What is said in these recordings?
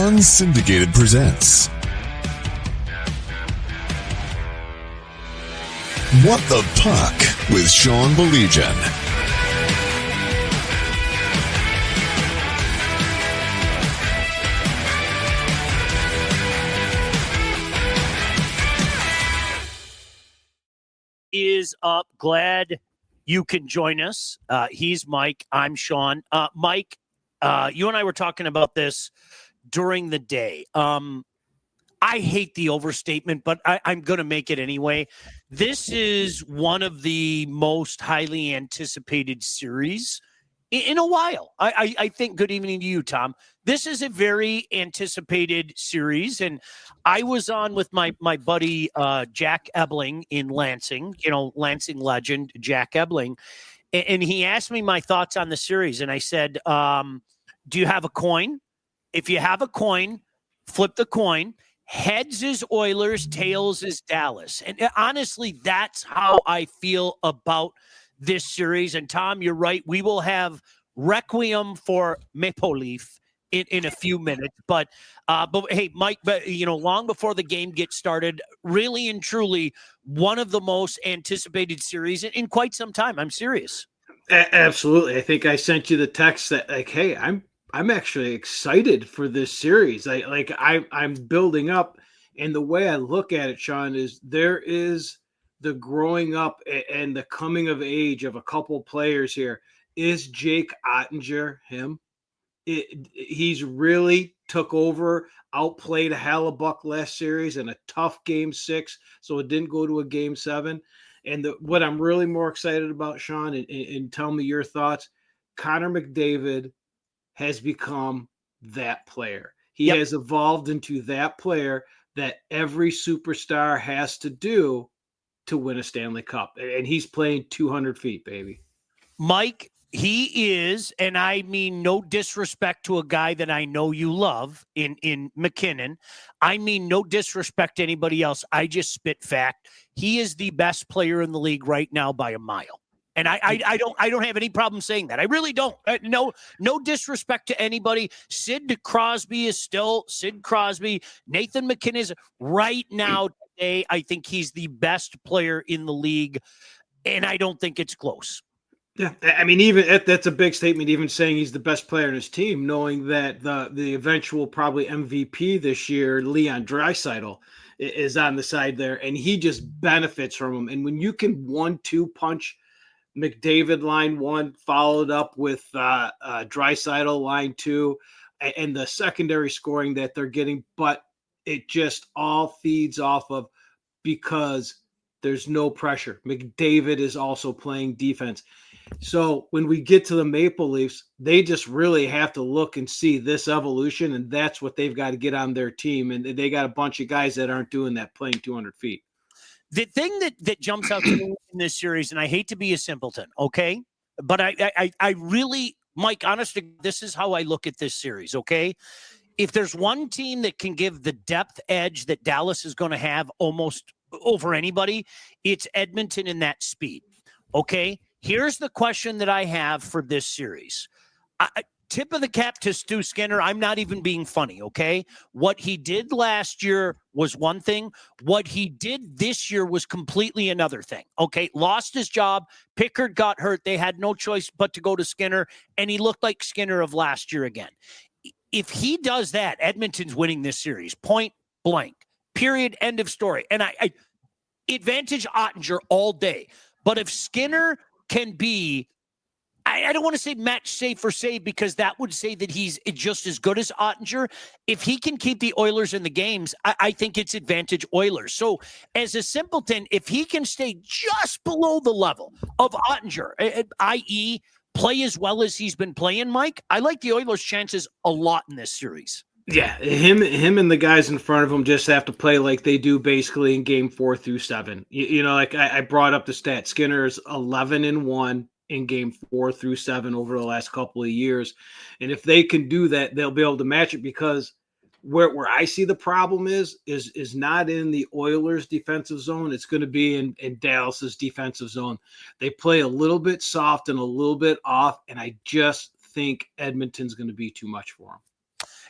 Unsyndicated presents What the Puck with Sean Baligian. Is up. Glad you can join us. He's Mike. I'm Sean. Mike, you and I were talking about this during the day. I hate the overstatement, but I'm going to make it anyway. This is one of the most highly anticipated series in a while. I think, good evening to you, Tom. This is a very anticipated series, and I was on with my buddy Jack Ebling in Lansing, Lansing legend Jack Ebling, and he asked me my thoughts on the series, and I said, do you have a coin? If you have a coin, flip the coin. Heads is Oilers, tails is Dallas. And honestly, that's how I feel about this series. And Tom, you're right. We will have Requiem for Maple Leaf in a few minutes. But hey, Mike, long before the game gets started, really and truly one of the most anticipated series in quite some time. I'm serious. Absolutely. I think I sent you the text that hey, I'm actually excited for this series. I'm building up, and the way I look at it, Sean, is there is the growing up and the coming of age of a couple players here. Is Jake Oettinger him? He's really took over, outplayed Hellebuck last series in a tough game 6, so it didn't go to a game 7. And what I'm really more excited about, Sean, and tell me your thoughts, Connor McDavid has become that player. He has evolved into that player that every superstar has to do to win a Stanley Cup. And he's playing 200 feet, baby. Mike, he is, and I mean no disrespect to a guy that I know you love in McKinnon. I mean no disrespect to anybody else. I just spit fact. He is the best player in the league right now by a mile. And I don't have any problem saying that. I really don't. No disrespect to anybody. Sid Crosby is still Sid Crosby. Nathan McKinnon is right now today. I think he's the best player in the league, and I don't think it's close. Yeah, I mean, even that's a big statement. Even saying he's the best player in his team, knowing that the eventual probably MVP this year, Leon Draisaitl, is on the side there, and he just benefits from him. And when you can 1-2 punch McDavid line 1, followed up with Draisaitl line 2, and the secondary scoring that they're getting, but it just all feeds off of because there's no pressure. McDavid is also playing defense. So when we get to the Maple Leafs, they just really have to look and see this evolution, and that's what they've got to get on their team. And they got a bunch of guys that aren't doing that, playing 200 feet. The thing that jumps out to me in this series, and I hate to be a simpleton, okay? But I really, Mike, honestly, this is how I look at this series, okay? If there's one team that can give the depth edge that Dallas is going to have almost over anybody, it's Edmonton in that speed, okay? Here's the question that I have for this series. Tip of the cap to Stuart Skinner. I'm not even being funny, okay? What he did last year was one thing. What he did this year was completely another thing, okay? Lost his job. Pickard got hurt. They had no choice but to go to Skinner, and he looked like Skinner of last year again. If he does that, Edmonton's winning this series, point blank, period, end of story. And I advantage Oettinger all day. But if Skinner can be, I don't want to say match save for save because that would say that he's just as good as Oettinger. If he can keep the Oilers in the games, I think it's advantage Oilers. So as a simpleton, if he can stay just below the level of Oettinger, i.e. play as well as he's been playing, Mike, I like the Oilers' chances a lot in this series. Yeah, him and the guys in front of him just have to play like they do basically in game 4 through 7. Like I brought up the stat. Skinner's 11-1 in game 4 through 7 over the last couple of years. And if they can do that, they'll be able to match it, because where I see the problem is not in the Oilers defensive zone. It's going to be in Dallas's defensive zone. They play a little bit soft and a little bit off. And I just think Edmonton's going to be too much for them.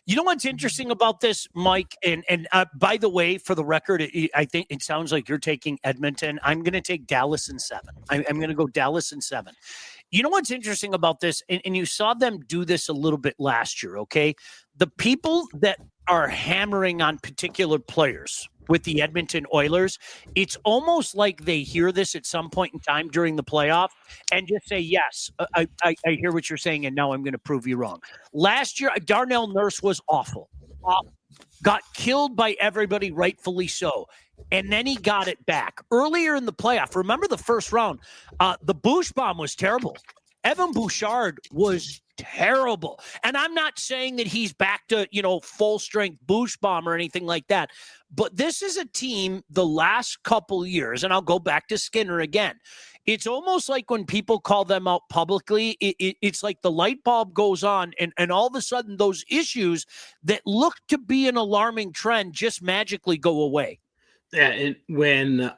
You know what's interesting about this, Mike? And by the way, for the record, I think it sounds like you're taking Edmonton. I'm going to take Dallas in 7. I'm going to go Dallas in 7. You know what's interesting about this? And you saw them do this a little bit last year, okay? The people that are hammering on particular players with the Edmonton Oilers, it's almost like they hear this at some point in time during the playoff and just say, yes, I hear what you're saying, and now I'm going to prove you wrong. Last year, Darnell Nurse was awful. Got killed by everybody, rightfully so. And then he got it back. Earlier in the playoff, remember the first round, the Bush bomb was terrible. Evan Bouchard was terrible. And I'm not saying that he's back to, full strength Bush bomb or anything like that. But this is a team the last couple years, and I'll go back to Skinner again. It's almost like when people call them out publicly, it's like the light bulb goes on and all of a sudden those issues that look to be an alarming trend just magically go away. Yeah, and when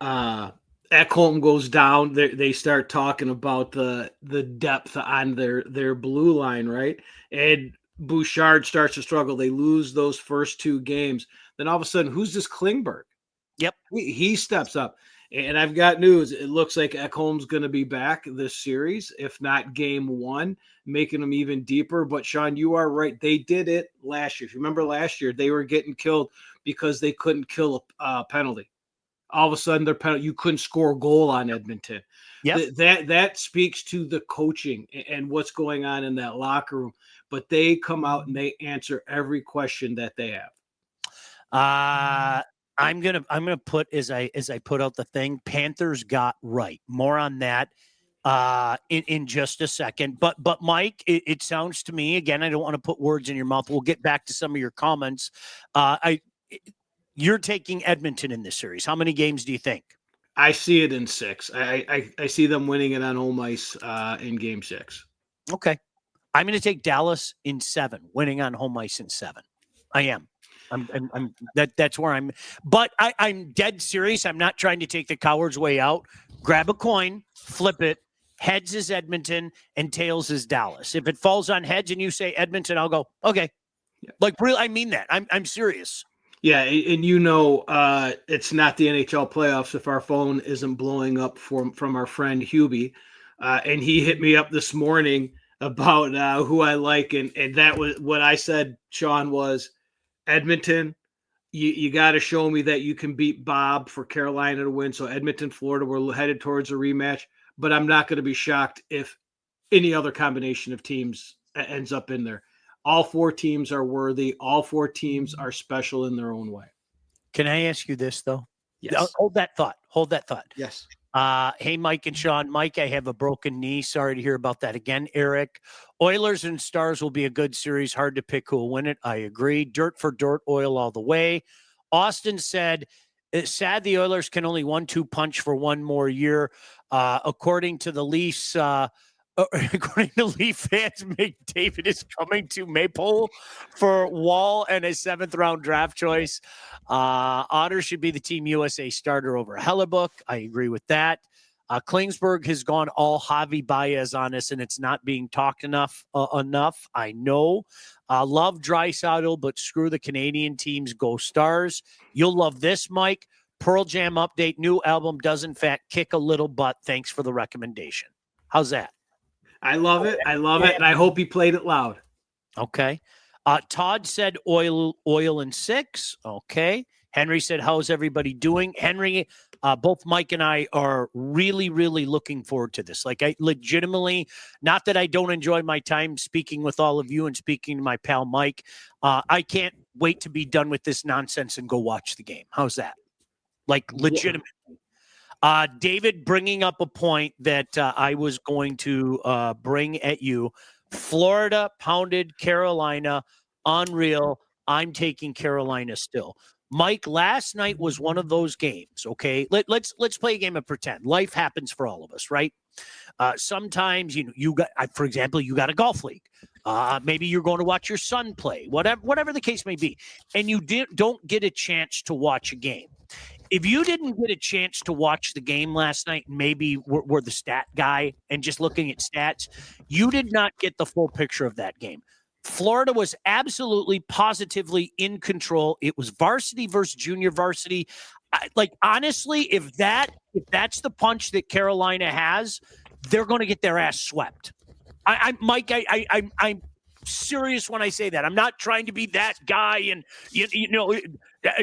Ekholm goes down, they start talking about the depth on their blue line, right? And Bouchard starts to struggle. They lose those first 2 games. Then all of a sudden, who's this Klingberg? Yep. He steps up. And I've got news. It looks like Ekholm's going to be back this series, if not game 1, making them even deeper. But, Sean, you are right. They did it last year. If you remember last year, they were getting killed because they couldn't kill a penalty. All of a sudden, their penalty, you couldn't score a goal on Edmonton. Yep. That speaks to the coaching and what's going on in that locker room. But they come out and they answer every question that they have. I'm gonna put as I put out the thing, Panthers got right. More on that in just a second. But Mike, it sounds to me, again, I don't want to put words in your mouth. We'll get back to some of your comments. You're taking Edmonton in this series. How many games do you think? I see it in 6. I see them winning it on home ice in game 6. Okay. I'm going to take Dallas in 7, winning on home ice in 7. I am. That's where I'm. But I'm dead serious. I'm not trying to take the coward's way out. Grab a coin, flip it. Heads is Edmonton and tails is Dallas. If it falls on heads and you say Edmonton, I'll go, okay. Yeah. Like, really, I mean that. I'm serious. Yeah, and it's not the NHL playoffs if our phone isn't blowing up from our friend Hubie. And he hit me up this morning about who I like. And that was what I said, Sean, was Edmonton, you got to show me that you can beat Bob for Carolina to win. So Edmonton, Florida, we're headed towards a rematch. But I'm not going to be shocked if any other combination of teams ends up in there. All 4 teams are worthy. All 4 teams are special in their own way. Can I ask you this, though? Yes. Hold that thought. Yes. Hey, Mike and Sean. Mike, I have a broken knee. Sorry to hear about that again. Eric, Oilers and Stars will be a good series. Hard to pick who will win it. I agree. Dirt for dirt, oil all the way. Austin said, it's sad the Oilers can only 1-2 punch for one more year. According to the Leafs, according to Leaf fans, McDavid is coming to Maple for Wall and a 7th-round draft choice. Otter should be the Team USA starter over Hellebuck. I agree with that. Klingsberg has gone all Javi Baez on us, and it's not being talked enough. I know. Love Draisaitl, but screw the Canadian teams. Go Stars. You'll love this, Mike. Pearl Jam update. New album does, in fact, kick a little butt. Thanks for the recommendation. How's that? I love it. I love it. And I hope he played it loud. Okay. Todd said oil in 6. Okay. Henry said, how's everybody doing? Henry, both Mike and I are really, really looking forward to this. Like, I legitimately, not that I don't enjoy my time speaking with all of you and speaking to my pal Mike. I can't wait to be done with this nonsense and go watch the game. How's that? Like, legitimately. David bringing up a point that I was going to bring at you. Florida pounded Carolina. Unreal. I'm taking Carolina still. Mike, last night was one of those games, okay? Let's play a game of pretend. Life happens for all of us, right? Sometimes, you got, for example, you got a golf league. Maybe you're going to watch your son play, whatever the case may be, and you don't get a chance to watch a game. If you didn't get a chance to watch the game last night, maybe we're the stat guy and just looking at stats, you did not get the full picture of that game. Florida was absolutely, positively in control. It was varsity versus junior varsity. Honestly, if that's the punch that Carolina has, they're going to get their ass swept. Mike, I'm serious when I say that. I'm not trying to be that guy and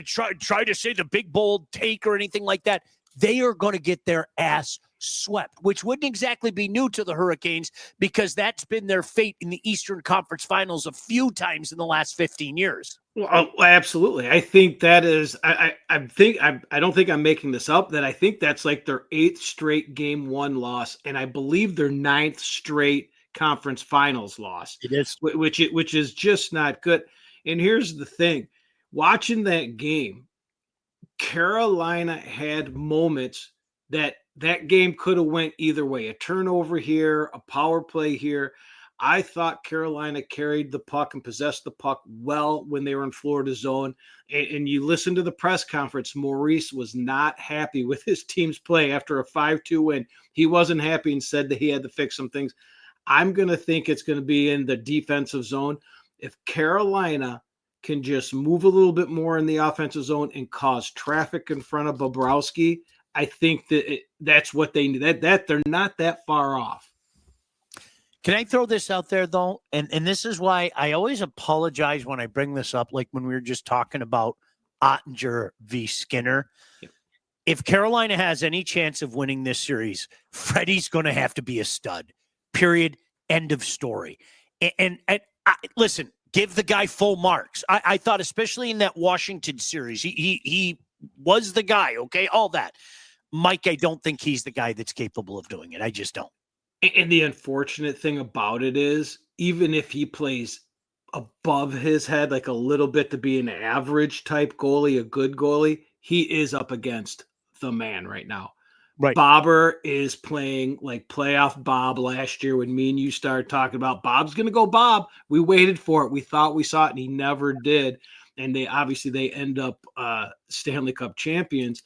try to say the big bold take or anything like that. They are going to get their ass swept, which wouldn't exactly be new to the Hurricanes because that's been their fate in the Eastern Conference Finals a few times in the last 15 years. Well, absolutely. I think that is. I don't think I'm making this up. That I think that's like their 8th straight Game 1 loss, and I believe their 9th straight Conference Finals loss. It is, which is just not good. And here's the thing: watching that game, Carolina had moments that game could have went either way. A turnover here, a power play here. I thought Carolina carried the puck and possessed the puck well when they were in Florida zone. And you listen to the press conference, Maurice was not happy with his team's play after a 5-2 win. He wasn't happy and said that he had to fix some things. I'm going to think it's going to be in the defensive zone. If Carolina can just move a little bit more in the offensive zone and cause traffic in front of Bobrovsky, I think that's what they need. That they're not that far off. Can I throw this out there, though? And this is why I always apologize when I bring this up, like when we were just talking about Oettinger v. Skinner. Yep. If Carolina has any chance of winning this series, Freddie's going to have to be a stud. Period. End of story. And listen, give the guy full marks. I thought, especially in that Washington series, he was the guy, okay? All that. Mike, I don't think he's the guy that's capable of doing it. I just don't. And the unfortunate thing about it is, even if he plays above his head, like a little bit to be an average type goalie, a good goalie, he is up against the man right now. Right. Bobber is playing like playoff Bob last year when me and you started talking about Bob's going to go Bob. We waited for it. We thought we saw it, and he never did. And they end up Stanley Cup champions.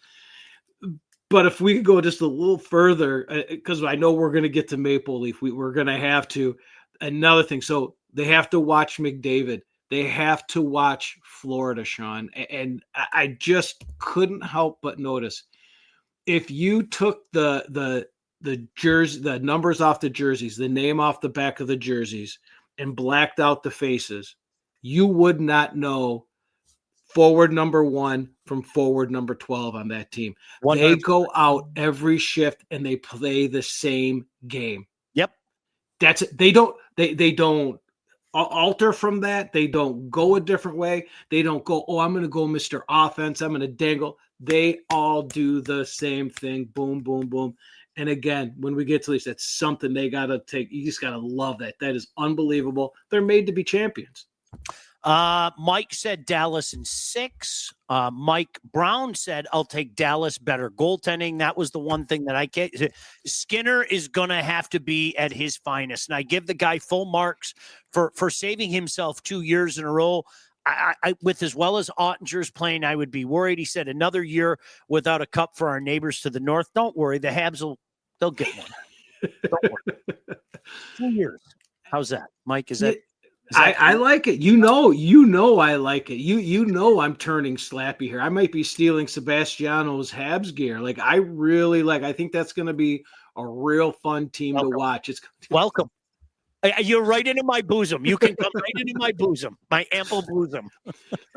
But if we could go just a little further, because I know we're going to get to Maple Leaf, we're going to have to. Another thing, so they have to watch McDavid. They have to watch Florida, Sean. And I just couldn't help but notice, if you took the jersey, the numbers off the jerseys, the name off the back of the jerseys, and blacked out the faces, you would not know forward number 1 from forward number 12 on that team. 100%. They go out every shift and they play the same game. Yep. That's it. They don't alter from that. They don't go a different way. They don't go, I'm going to go Mr. Offense. I'm going to dangle. They all do the same thing. Boom, boom, boom. And again, when we get to this, that's something they got to take. You just got to love that. That is unbelievable. They're made to be champions. Mike said Dallas in 6. Mike Brown said, I'll take Dallas, better goaltending. That was the one thing that I get. Skinner is going to have to be at his finest. And I give the guy full marks for saving himself 2 years in a row. I with as well as Oettinger's playing, I would be worried. He said another year without a cup for our neighbors to the north. Don't worry. The Habs they'll get one. Don't worry. 2 years. How's that, Mike? Is that I like it. You know I like it. You know I'm turning slappy here. I might be stealing Sebastiano's Habs gear. Like I think that's going to be a real fun team to watch. It's welcome. You're right into my bosom. You can come right into my bosom, my ample bosom.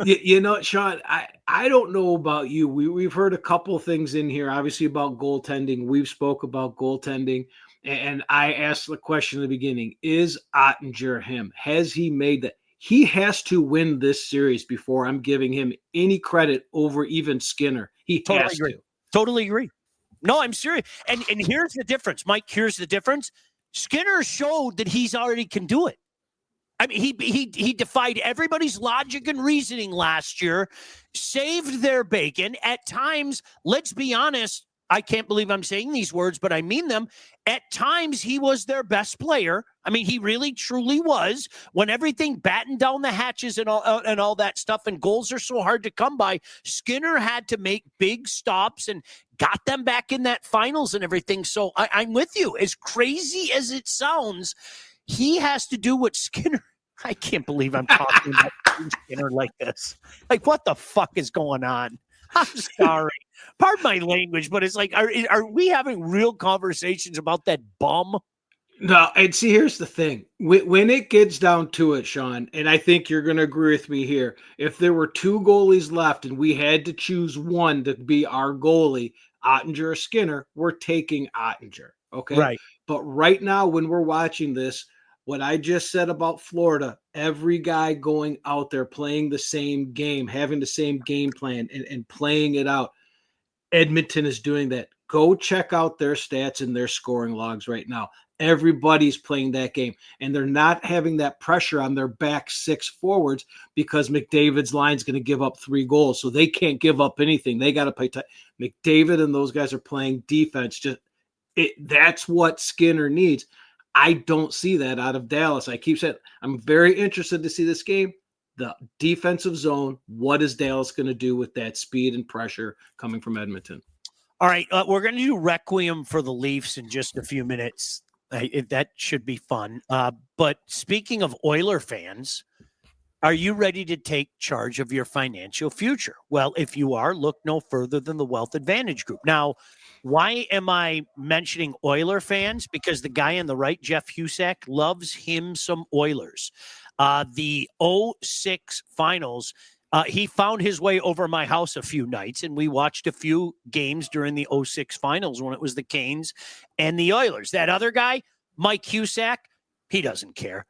You know, Sean, I don't know about you. We've heard a couple of things in here, obviously about goaltending. We've spoke about goaltending. And I asked the question in the beginning, is Oettinger him? Has he made that? He has to win this series before I'm giving him any credit over even Skinner. He has to. Totally agree. No, I'm serious. And here's the difference, Mike. Here's the difference. Skinner showed that he's already can do it. I mean, he defied everybody's logic and reasoning last year, saved their bacon. At times, let's be honest, I can't believe I'm saying these words, but I mean them. At times, he was their best player. I mean, he really, truly was. When everything battened down the hatches and all that stuff, and goals are so hard to come by, Skinner had to make big stops and got them back in that finals and everything. So I'm with you. As crazy as it sounds, he has to do what Skinner I can't believe I'm talking about Skinner like this. Like, what the fuck is going on? I'm sorry. Pardon my language, but it's like, are we having real conversations about that bum? No, and see, here's the thing. When it gets down to it, Sean, and I think you're going to agree with me here, if there were two goalies left and we had to choose one to be our goalie, Oettinger or Skinner, we're taking Oettinger. Okay. Right. But right now, when we're watching this, what I just said about Florida, every guy going out there playing the same game, having the same game plan and playing it out, Edmonton is doing that. Go check out their stats and their scoring logs right now. Everybody's playing that game, and they're not having that pressure on their back six forwards because McDavid's line is going to give up 3 goals, so they can't give up anything. They got to play tight. McDavid and those guys are playing defense. That's what Skinner needs. I don't see that out of Dallas. I keep saying I'm very interested to see this game. The defensive zone, what is Dallas going to do with that speed and pressure coming from Edmonton? All right, we're going to do Requiem for the Leafs in just a few minutes. That should be fun. But speaking of Oiler fans, are you ready to take charge of your financial future? Well, if you are, look no further than the Wealth Advantage Group. Now, why am I mentioning Oiler fans? Because the guy on the right, Jeff Husak, loves him some Oilers. The 06 finals, he found his way over my house a few nights, and we watched a few games during the 06 finals when it was the Canes and the Oilers. That other guy, Mike Husak, he doesn't care.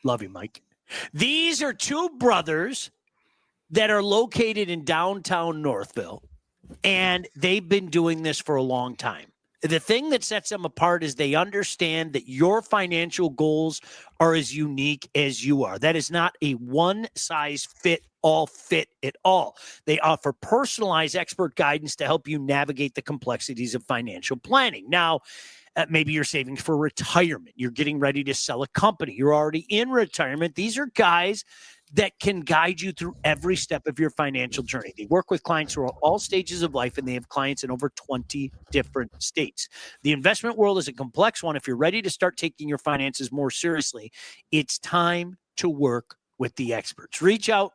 Love you, Mike. These are two brothers that are located in downtown Northville, and they've been doing this for a long time. The thing that sets them apart is they understand that your financial goals are as unique as you are. That is not a one-size-fit-all fit at all. They offer personalized expert guidance to help you navigate the complexities of financial planning. Now, maybe you're saving for retirement. You're getting ready to sell a company. You're already in retirement. These are guys that can guide you through every step of your financial journey. They work with clients who are all stages of life, and they have clients in over 20 different states. The investment world is a complex one. If you're ready to start taking your finances more seriously, it's time to work with the experts. Reach out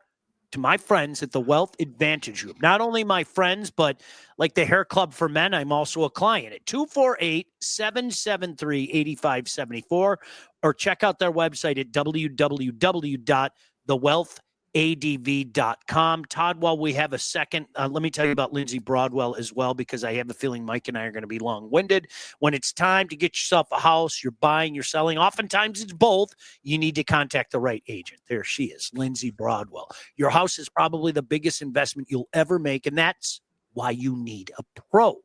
to my friends at the Wealth Advantage Group. Not only my friends, but like the Hair Club for Men, I'm also a client at 248-773-8574, or check out their website at www.thewealthadv.com. Todd, while we have a second, let me tell you about Lindsay Broadwell as well, because I have a feeling Mike and I are going to be long-winded. When it's time to get yourself a house, you're buying, you're selling, oftentimes it's both, you need to contact the right agent. There she is, Lindsay Broadwell. Your house is probably the biggest investment you'll ever make, and that's why you need a pro.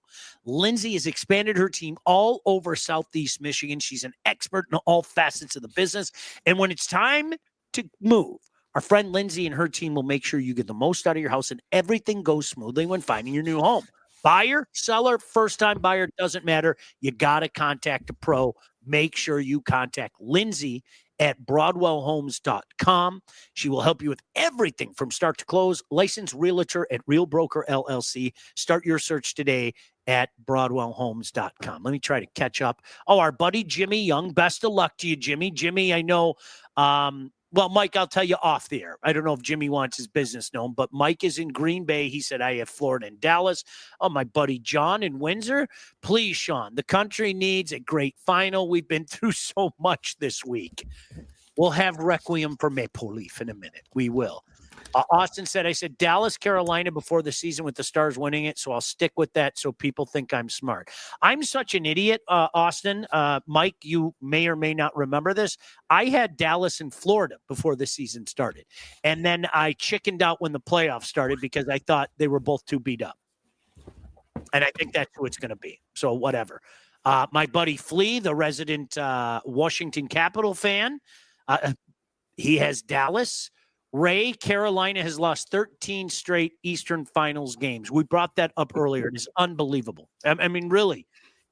Lindsay has expanded her team all over Southeast Michigan. She's an expert in all facets of the business, and when it's time to move, our friend Lindsay and her team will make sure you get the most out of your house and everything goes smoothly when finding your new home. Buyer, seller, first-time buyer, doesn't matter. You got to contact a pro. Make sure you contact Lindsay at BroadwellHomes.com. She will help you with everything from start to close. Licensed realtor at Real Broker LLC. Start your search today at BroadwellHomes.com. Let me try to catch up. Oh, our buddy Jimmy Young. Best of luck to you, Jimmy. Jimmy, I know well, Mike, I'll tell you off the air. I don't know if Jimmy wants his business known, but Mike is in Green Bay. He said, I have Florida and Dallas. Oh, my buddy John in Windsor. Please, Sean, the country needs a great final. We've been through so much this week. We'll have Requiem for Maple Leaf in a minute. We will. Austin said, I said Dallas, Carolina before the season with the Stars winning it, so I'll stick with that so people think I'm smart. I'm such an idiot, Austin. Mike, you may or may not remember this. I had Dallas and Florida before the season started, and then I chickened out when the playoffs started because I thought they were both too beat up, and I think that's who it's going to be, so whatever. My buddy Flea, the resident Washington Capital fan, he has Dallas. Ray, Carolina has lost 13 straight Eastern Finals games. We brought that up earlier. It is unbelievable. I mean, really.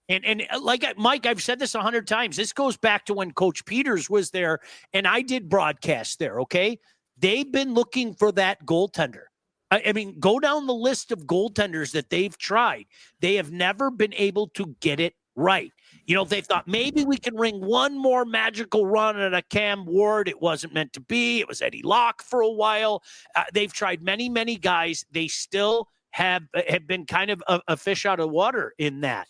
And like Mike, I've said this 100 times. This goes back to when Coach Peters was there, and I did broadcast there, okay? They've been looking for that goaltender. I mean, go down the list of goaltenders that they've tried. They have never been able to get it Right. They thought maybe we can ring one more magical run at a Cam Ward. It wasn't meant to be. It was Eddie Locke for a while. They've tried many, many guys. They still have been kind of a fish out of water in that.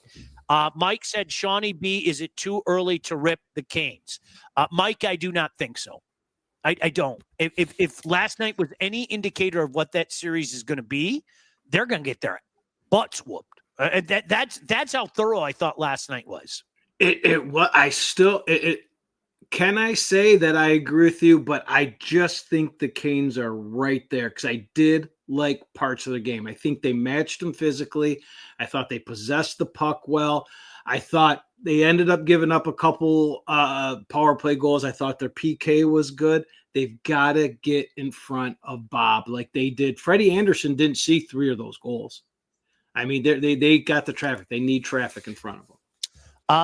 Mike said, Shawnee B, is it too early to rip the Canes? Mike, I do not think so. I don't. If last night was any indicator of what that series is going to be, they're going to get their butts whooped. That's how thorough I thought last night was. Can I say that I agree with you, but I just think the Canes are right there because I did like parts of the game. I think they matched them physically. I thought they possessed the puck well. I thought they ended up giving up a couple power play goals. I thought their PK was good. They've got to get in front of Bob like they did. Freddie Anderson didn't see 3 of those goals. I mean, they got the traffic. They need traffic in front of them.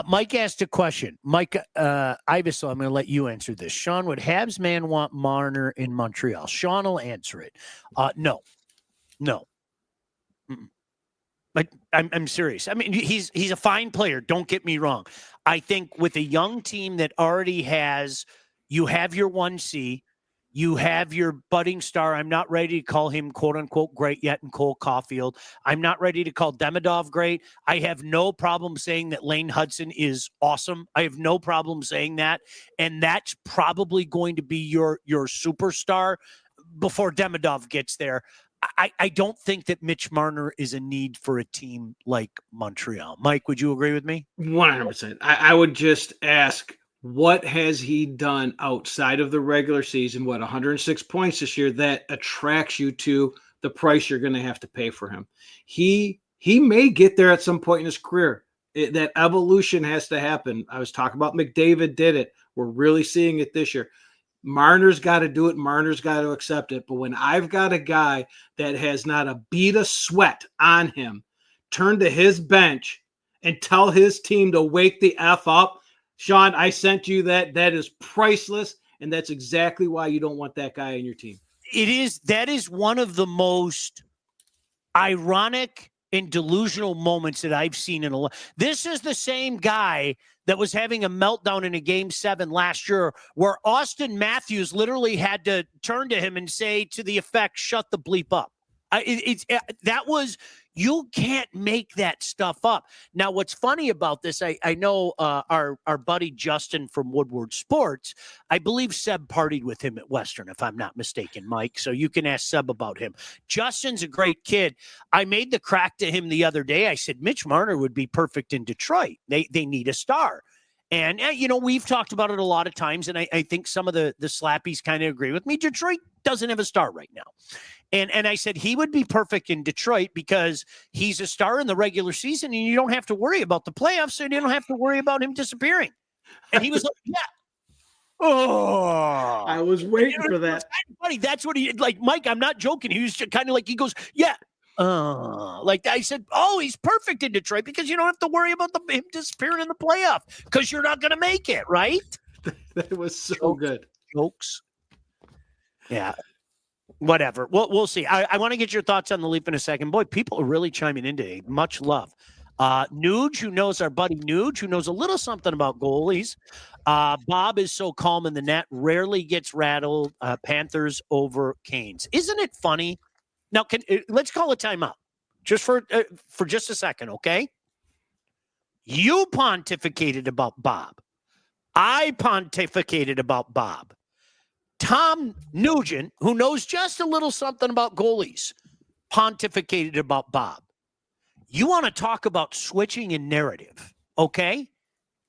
Mike asked a question. Mike Iavasile, I'm going to let you answer this. Sean, would Habs man want Marner in Montreal? Sean will answer it. No. But I'm serious. I mean, he's a fine player. Don't get me wrong. I think with a young team that already you have your 1C, you have your budding star. I'm not ready to call him quote unquote great yet in Cole Caulfield. I'm not ready to call Demidov great. I have no problem saying that Lane Hudson is awesome. I have no problem saying that. And that's probably going to be your superstar before Demidov gets there. I don't think that Mitch Marner is a need for a team like Montreal. Mike, would you agree with me? 100%. I would just ask, what has he done outside of the regular season? 106 points this year that attracts you to the price you're going to have to pay for him? He may get there at some point in his career. That evolution has to happen. I was talking about McDavid did it. We're really seeing it this year. Marner's got to do it. Marner's got to accept it. But when I've got a guy that has not a bead of sweat on him, turn to his bench and tell his team to wake the F up, Sean, I sent you that. That is priceless, and that's exactly why you don't want that guy on your team. That is one of the most ironic and delusional moments that I've seen in a lot. This is the same guy that was having a meltdown in a Game 7 last year where Austin Matthews literally had to turn to him and say to the effect, shut the bleep up. You can't make that stuff up. Now, what's funny about this, I know our buddy Justin from Woodward Sports, I believe Seb partied with him at Western, if I'm not mistaken, Mike. So you can ask Seb about him. Justin's a great kid. I made the crack to him the other day. I said, Mitch Marner would be perfect in Detroit. They need a star. And, we've talked about it a lot of times, and I think some of the slappies kind of agree with me. Detroit doesn't have a star right now. And I said he would be perfect in Detroit because he's a star in the regular season, and you don't have to worry about the playoffs, so you don't have to worry about him disappearing. And he was like, yeah. Oh, I was waiting for that. Funny. That's what he like, Mike. I'm not joking. He was just kind of like, he goes, yeah. Like I said, he's perfect in Detroit because you don't have to worry about him disappearing in the playoff because you're not going to make it, right? That was so good. Jokes. Yeah. Whatever. We'll see. I want to get your thoughts on the Leaf in a second. Boy, people are really chiming in today. Much love. Nuge, who knows our buddy Nuge, who knows a little something about goalies. Bob is so calm in the net, rarely gets rattled. Panthers over Canes. Isn't it funny? Now, let's call a timeout just for just a second, okay? You pontificated about Bob. I pontificated about Bob. Tom Nugent, who knows just a little something about goalies, pontificated about Bob. You want to talk about switching in narrative, okay?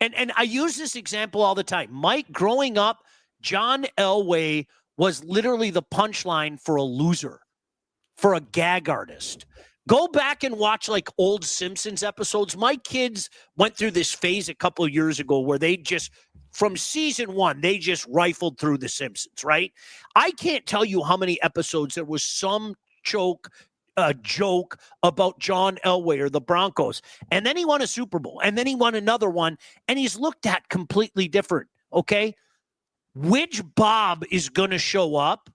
And I use this example all the time. Mike, growing up, John Elway was literally the punchline for a loser, for a gag artist. Go back and watch like old Simpsons episodes. My kids went through this phase a couple of years ago where they just, from season 1, they just rifled through the Simpsons, right? I can't tell you how many episodes there was some joke about John Elway or the Broncos. And then he won a Super Bowl. And then he won another one. And he's looked at completely different, okay? Which Bob is going to show up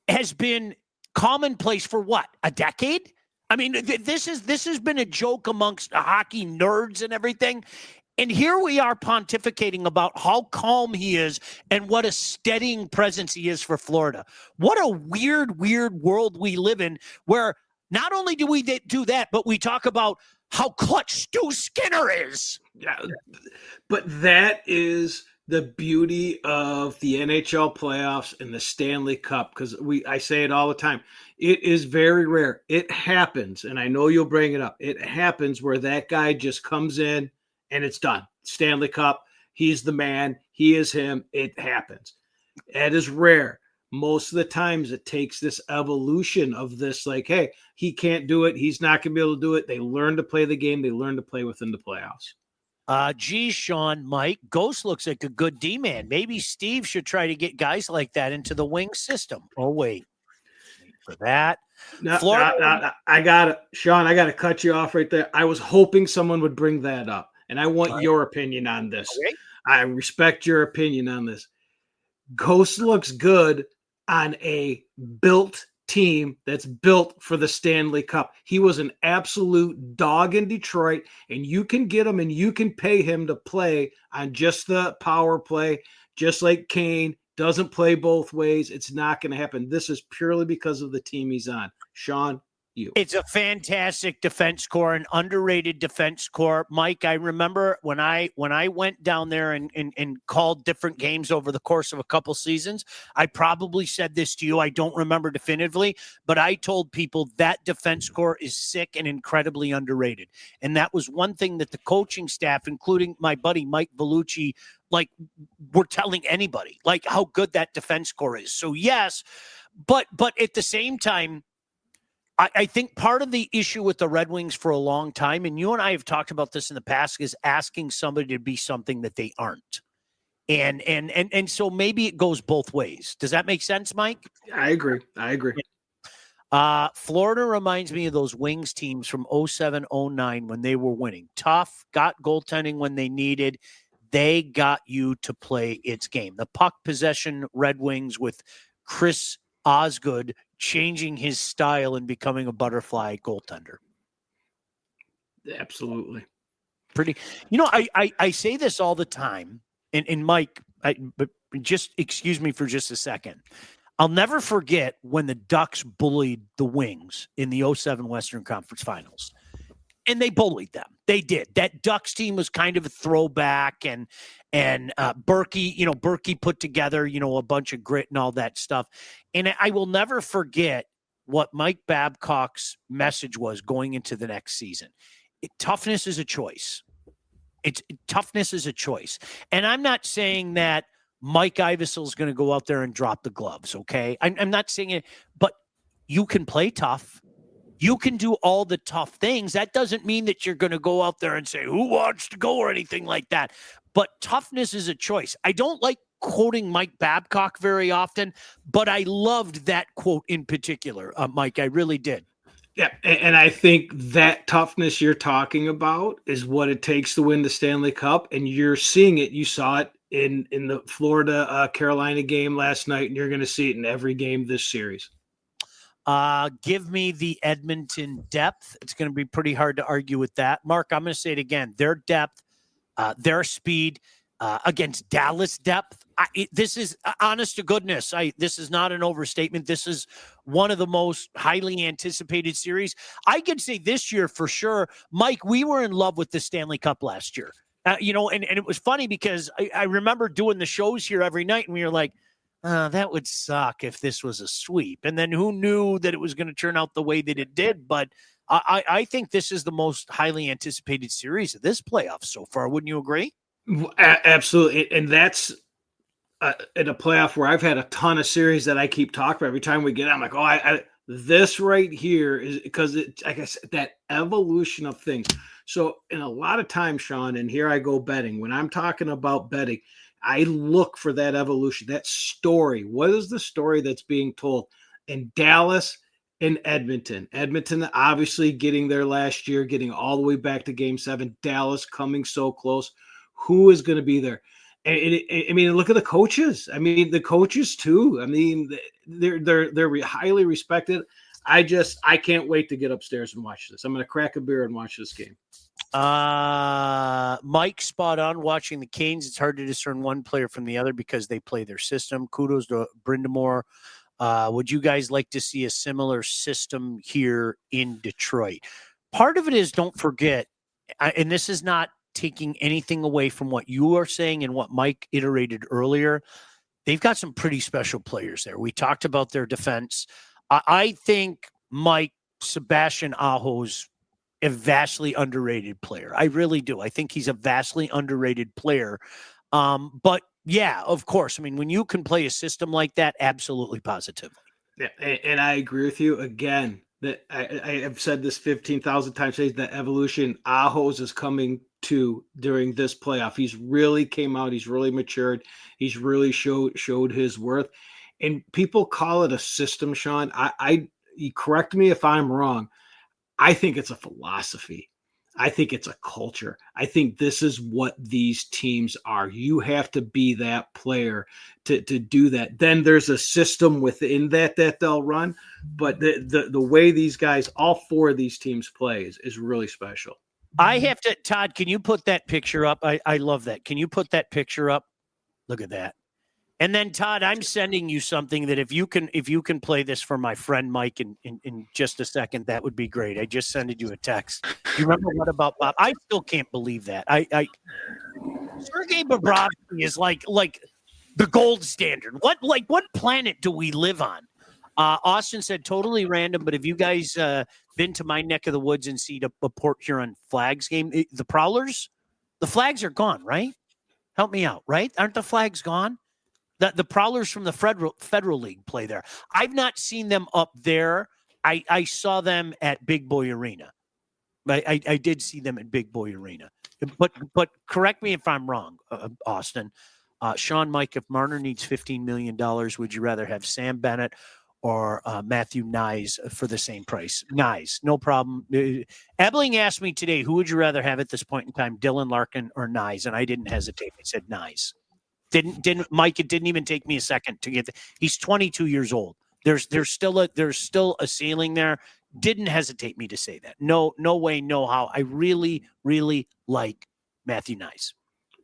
has been commonplace for what? A decade? I mean, this has been a joke amongst hockey nerds and everything. And here we are pontificating about how calm he is and what a steadying presence he is for Florida. What a weird world we live in, where not only do we do that, but we talk about how clutch Stu Skinner is. Yeah, but that is the beauty of the NHL playoffs and the Stanley Cup, because I say it all the time. It is very rare. It happens, and I know you'll bring it up. It happens where that guy just comes in and it's done. Stanley Cup, he's the man. He is him. It happens. That is rare. Most of the times it takes this evolution of this, like, hey, he can't do it. He's not going to be able to do it. They learn to play the game. They learn to play within the playoffs. Geez, Sean, Mike, Ghost looks like a good D-man. Maybe Steve should try to get guys like that into the wing system. Oh, wait for that. No, I got it. Sean, I got to cut you off right there. I was hoping someone would bring that up, and I want your opinion on this. Okay. I respect your opinion on this. Ghost looks good on a built team that's built for the Stanley Cup. He was an absolute dog in Detroit, and you can get him and you can pay him to play on just the power play, just like Kane doesn't play both ways. It's not going to happen. This is purely because of the team he's on. Sean, you. It's a fantastic defense core, an underrated defense core. Mike, I remember when I went down there and called different games over the course of a couple seasons, I probably said this to you. I don't remember definitively, but I told people that defense core is sick and incredibly underrated. And that was one thing that the coaching staff, including my buddy Mike Vellucci, like, we're telling anybody, like, how good that defense core is. So yes, but at the same time, I think part of the issue with the Red Wings for a long time, and you and I have talked about this in the past, is asking somebody to be something that they aren't. And so maybe it goes both ways. Does that make sense, Mike? I agree. Florida reminds me of those Wings teams from 07-09 when they were winning. Tough, got goaltending when they needed. They got you to play its game. The puck possession Red Wings with Chris Osgood changing his style and becoming a butterfly goaltender. Absolutely. Pretty, I say this all the time, and Mike, but just excuse me for just a second. I'll never forget when the Ducks bullied the Wings in the 07 Western Conference Finals. And they bullied them. They did. That Ducks team was kind of a throwback, and Berkey put together, a bunch of grit and all that stuff. And I will never forget what Mike Babcock's message was going into the next season. Toughness is a choice. Toughness is a choice. And I'm not saying that Mike Iavasile is going to go out there and drop the gloves, okay? I'm not saying it, but you can play tough. You can do all the tough things. That doesn't mean that you're going to go out there and say, who wants to go or anything like that. But toughness is a choice. I don't like quoting Mike Babcock very often, but I loved that quote in particular, Mike. I really did. Yeah, and I think that toughness you're talking about is what it takes to win the Stanley Cup, and you're seeing it. You saw it in the Florida-Carolina game last night, and you're going to see it in every game this series. Give me the Edmonton depth. It's going to be pretty hard to argue with that. Mark, I'm going to say it again. Their depth, their speed against Dallas depth. This is honest to goodness. This is not an overstatement. This is one of the most highly anticipated series. I could say this year for sure, Mike, we were in love with the Stanley Cup last year. And it was funny because I remember doing the shows here every night and we were like, that would suck if this was a sweep. And then who knew that it was going to turn out the way that it did? But I think this is the most highly anticipated series of this playoff so far. Wouldn't you agree? Absolutely. And that's in a playoff where I've had a ton of series that I keep talking about. Every time we get it, I'm like, this right here is because it, like I said, that evolution of things. So in a lot of times, Sean, and here I go betting, when I'm talking about betting, I look for that evolution, that story. What is the story that's being told? In Dallas and Edmonton. Edmonton obviously getting there last year, getting all the way back to Game 7. Dallas coming so close. Who is going to be there? And look at the coaches. The coaches too. They're highly respected. I can't wait to get upstairs and watch this. I'm going to crack a beer and watch this game. Mike, spot on. Watching the Canes, it's hard to discern one player from the other because they play their system. Kudos to Brindamore. Would you guys like to see a similar system here in Detroit? Part of it is, don't forget, and this is not taking anything away from what you are saying and what Mike iterated earlier, they've got some pretty special players there. We talked about their defense. I think Mike, Sebastian Aho's a vastly underrated player. I really do. I think he's a vastly underrated player. But yeah, of course. I mean, when you can play a system like that, absolutely, positively. Yeah, and I agree with you again. That I have said this 15,000 times today, that evolution Aho's is coming to during this playoff. He's really came out. He's really matured. He's really showed his worth. And people call it a system, Sean. You correct me if I'm wrong. I think it's a philosophy. I think it's a culture. I think this is what these teams are. You have to be that player to do that. Then there's a system within that they'll run. But the way these guys, all four of these teams play is really special. I have to, Todd, can you put that picture up? I love that. Can you put that picture up? Look at that. And then, Todd, I'm sending you something that if you can play this for my friend Mike in just a second, that would be great. I just sent you a text. You remember what about Bob? I still can't believe that. Sergei Bobrovsky is like the gold standard. What planet do we live on? Austin said totally random, but have you guys been to my neck of the woods and seen a Port Huron Flags game? The Prowlers, the flags are gone, right? Help me out, right? Aren't the flags gone? The Prowlers from the Federal League play there. I've not seen them up there. I saw them at Big Boy Arena. I did see them at Big Boy Arena. But correct me if I'm wrong, Austin. Sean, Mike, if Marner needs $15 million, would you rather have Sam Bennett or Matthew Nyes for the same price? Nyes, no problem. Ebling asked me today, who would you rather have at this point in time, Dylan Larkin or Nyes? And I didn't hesitate. I said Nyes. Didn't Mike? It didn't even take me a second to get. He's 22 years old. There's still a ceiling there. Didn't hesitate me to say that. No way, no how. I really, really like Matthew Nyes.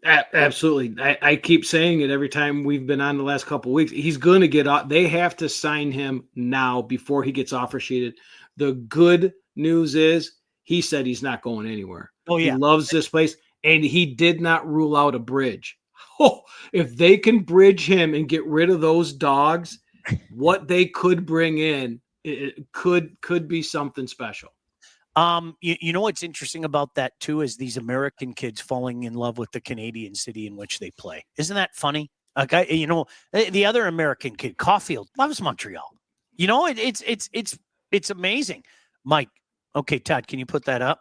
Absolutely. I keep saying it every time we've been on the last couple of weeks. He's going to get off. They have to sign him now before he gets offer sheeted. The good news is he said he's not going anywhere. Oh yeah, he loves this place, and he did not rule out a bridge. Oh, if they can bridge him and get rid of those dogs, what they could bring in, it could be something special. You know what's interesting about that too is these American kids falling in love with the Canadian city in which they play. Isn't that funny? The other American kid, Caulfield, loves Montreal. It's amazing. Mike, okay, Todd, can you put that up?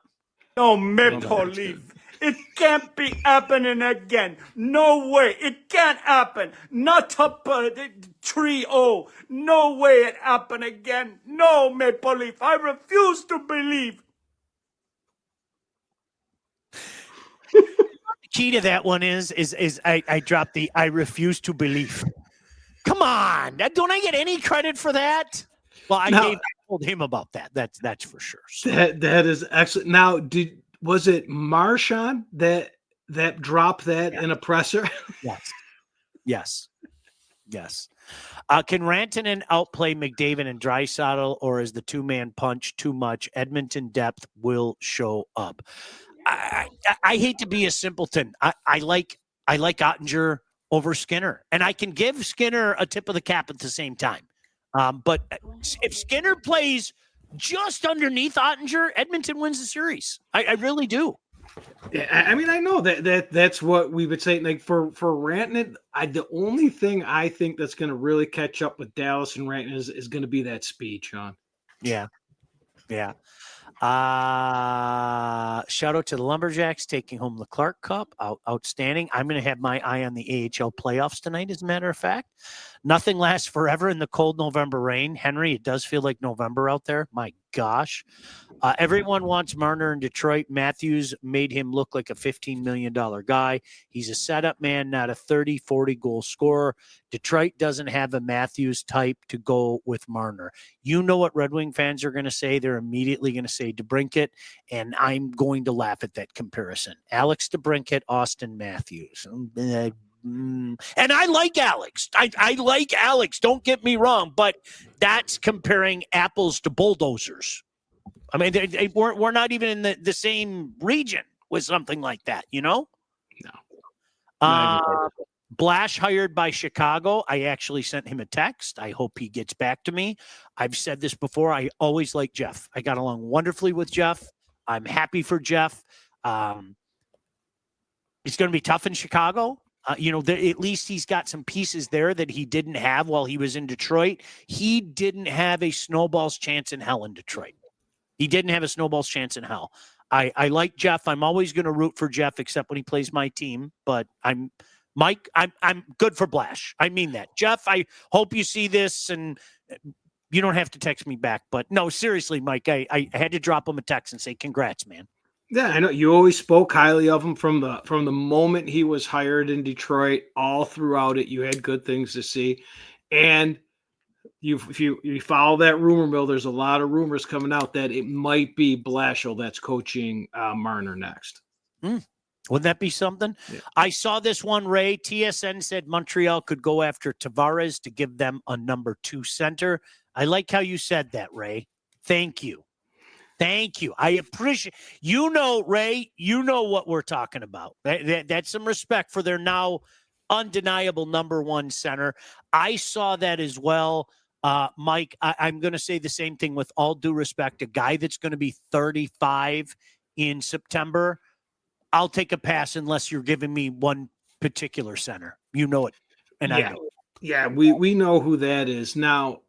No, Maple Leaf. It can't be happening again. No way. It can't happen. Not up 3-0. No way it happened again. No, Maple Leaf. I refuse to believe. The key to that one is I dropped the I refuse to believe. Come on. Don't I get any credit for that? Well, I told him about that. That's for sure. So. That is excellent. Now, was it Marchand that dropped that in a presser? Yes. Can Rantanen outplay McDavid and Draisaitl, or is the two-man punch too much? Edmonton depth will show up. I hate to be a simpleton. I like Oettinger over Skinner, and I can give Skinner a tip of the cap at the same time. But if Skinner plays just underneath Oettinger, Edmonton wins the series. I really do. Yeah, I mean, I know that's what we would say. Like for Rantanen, the only thing I think that's going to really catch up with Dallas and Rantanen is going to be that speed, Sean. Yeah. Shout out to the Lumberjacks taking home the Clark Cup. Outstanding. I'm going to have my eye on the AHL playoffs tonight, as a matter of fact. Nothing lasts forever in the cold November rain. Henry, it does feel like November out there. My gosh. Everyone wants Marner in Detroit. Matthews made him look like a $15 million guy. He's a setup man, not a 30, 40 goal scorer. Detroit doesn't have a Matthews type to go with Marner. You know what Red Wing fans are going to say? They're immediately going to say DeBrincat, and I'm going to laugh at that comparison. Alex DeBrincat, Austin Matthews. And I like Alex. I like Alex. Don't get me wrong, but that's comparing apples to bulldozers. I mean, we're not even in the same region with something like that, you know? No. Blash hired by Chicago. I actually sent him a text. I hope he gets back to me. I've said this before. I always like Jeff. I got along wonderfully with Jeff. I'm happy for Jeff. It's going to be tough in Chicago. At least he's got some pieces there that he didn't have while he was in Detroit. He didn't have a snowball's chance in hell in Detroit. He didn't have a snowball's chance in hell. I like Jeff. I'm always going to root for Jeff, except when he plays my team. But I'm good for Blash. I mean that. Jeff, I hope you see this, and you don't have to text me back. But no, seriously, Mike, I had to drop him a text and say, congrats, man. Yeah, I know you always spoke highly of him from the moment he was hired in Detroit. All throughout it, you had good things to see, and if you follow that rumor mill, there's a lot of rumors coming out that it might be Blashill that's coaching Marner next. Wouldn't that be something? Yeah. I saw this one, Ray. TSN said Montreal could go after Tavares to give them a number 2 center. I like how you said that, Ray. Thank you. Thank you. I appreciate, Ray, you know what we're talking about. That's some respect for their now undeniable number 1 center. I saw that as well. Mike, I'm going to say the same thing with all due respect. A guy that's going to be 35 in September, I'll take a pass unless you're giving me one particular center. You know it. And I know it. Yeah, we know who that is. Now,